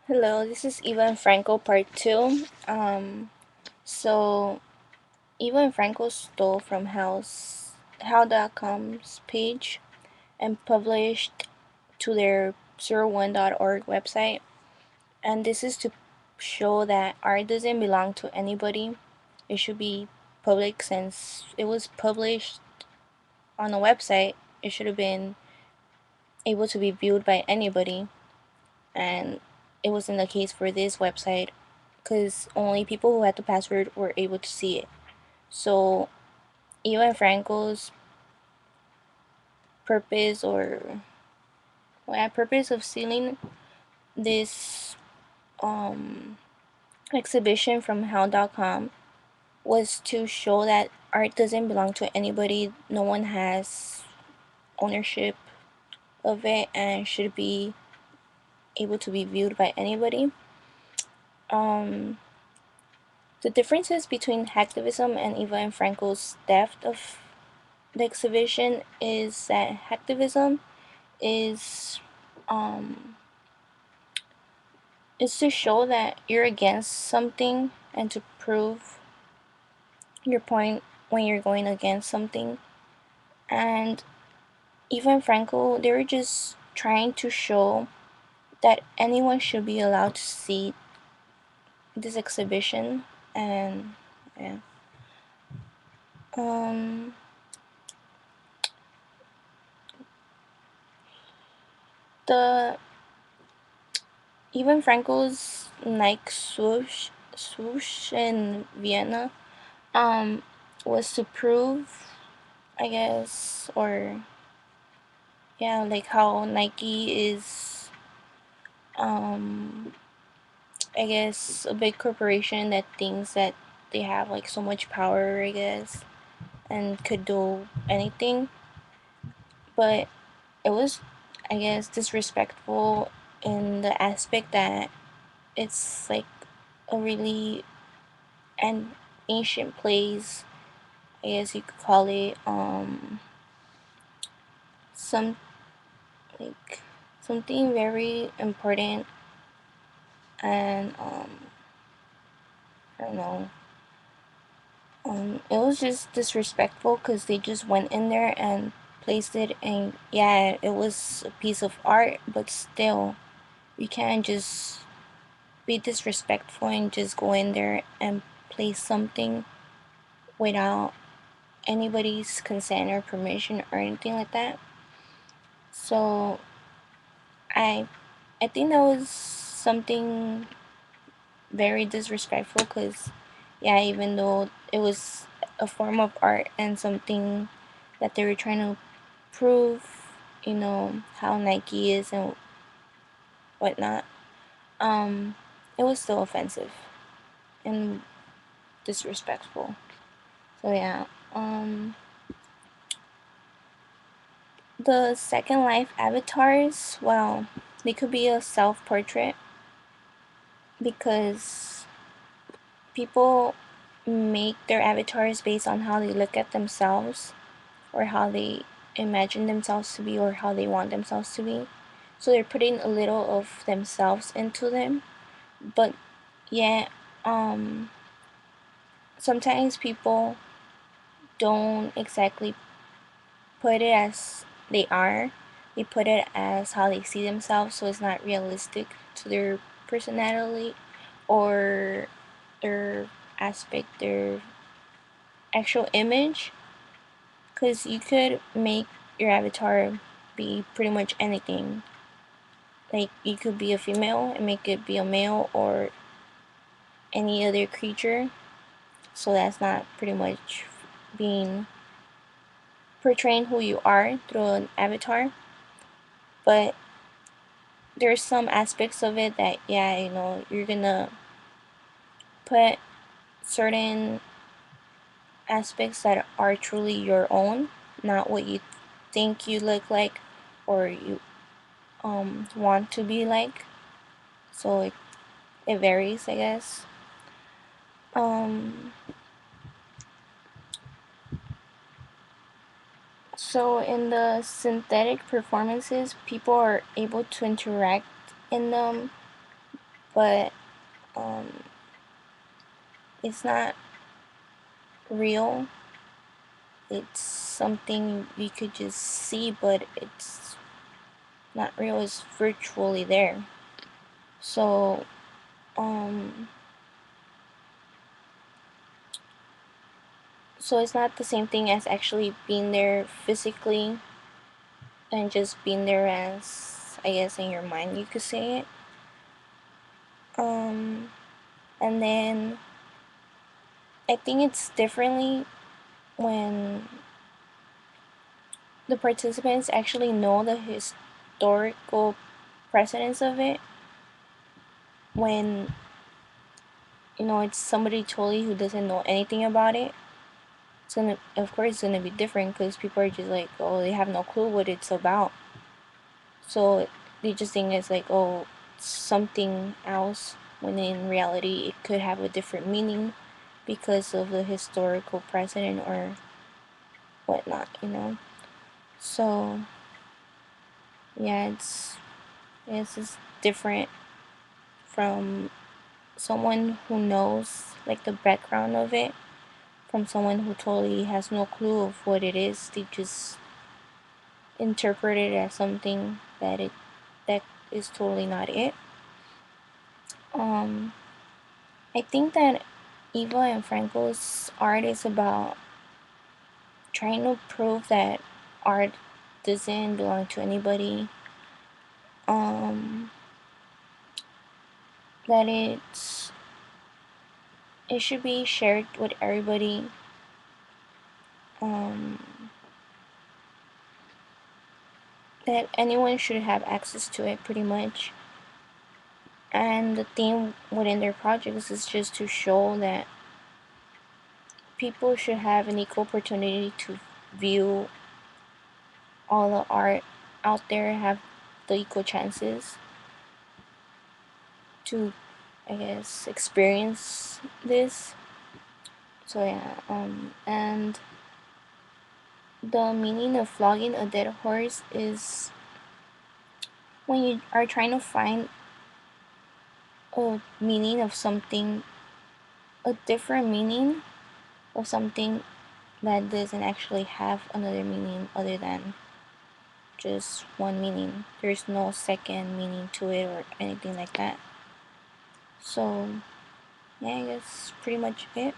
Hello, this is Eva and Franco part 2. So Eva and Franco stole from how.com's page and published to their 01.org website. And this is to show that art doesn't belong to anybody. It should be public since it was published on a website. It should have been able to be viewed by anybody. And it wasn't the case for this website because only people who had the password were able to see it. So Eva and Franco's purpose or purpose of stealing this um, exhibition from how.com was to show that art doesn't belong to anybody. No one has ownership of it and should be able to be viewed by anybody. Um, the differences between hacktivism and Eva and Franco's theft of the exhibition is that hacktivism is um, is to show that you're against something and to prove your point when you're going against something. And even Franco, they were just trying to show that anyone should be allowed to see this exhibition. And yeah, um, the even Franco's Nike swoosh in Vienna um was to prove, I guess, or yeah, like how Nike is um I guess a big corporation that thinks that they have like so much power, I guess, and could do anything. But it was, I guess, disrespectful in the aspect that it's like a really an ancient place, I guess you could call it, some like something very important. And I don't know, it was just disrespectful because they just went in there and placed it, and yeah, it was a piece of art, but still, you can't just be disrespectful and just go in there and place something without anybody's consent or permission or anything like that. So I I think that was something very disrespectful because yeah, even though it was a form of art and something that they were trying to prove, how Nike is and whatnot, um, it was still offensive and disrespectful. So yeah, the Second Life avatars, well, they could be a self-portrait because people make their avatars based on how they look at themselves or how they imagine themselves to be or how they want themselves to be. So they're putting a little of themselves into them. But yeah, um, sometimes people don't exactly put it as they are. They put it as how they see themselves, so it's not realistic to their personality or their aspect, their actual image. Because you could make your avatar be pretty much anything. Like, you could be a female and make it be a male or any other creature. So that's not pretty much being portraying who you are through an avatar. But there's some aspects of it that, yeah, you're gonna put certain aspects that are truly your own, not what you think you look like or you want to be like. So it varies, I guess. Um, so in the synthetic performances, people are able to interact in them but it's not real. It's something you could just see, but it's not real. It's virtually there. So um so it's not the same thing as actually being there physically and just being there as, I guess, in your mind, you could say it. um and then I think it's differently when the participants actually know the historical precedence of it. When it's somebody totally who doesn't know anything about it, it's gonna, of course, it's gonna be different because people are just like, oh, they have no clue what it's about. So they just think it's like, oh, something else, when in reality it could have a different meaning because of the historical precedent or whatnot. So yeah, it's different from someone who knows like the background of it, from someone who totally has no clue of what it is. They just interpret it as something that is totally not it. Um, I think that Eva and Franco's art is about trying to prove that art doesn't belong to anybody. Um, that it should be shared with everybody. Um, that anyone should have access to it, pretty much. And the theme within their projects is just to show that people should have an equal opportunity to view all the art out there, have the equal chances to, I guess, experience this. So yeah, and the meaning of flogging a dead horse is when you are trying to find a meaning of something, a different meaning of something that doesn't actually have another meaning other than just one meaning. There's no second meaning to it or anything like that. So yeah, I guess pretty much it.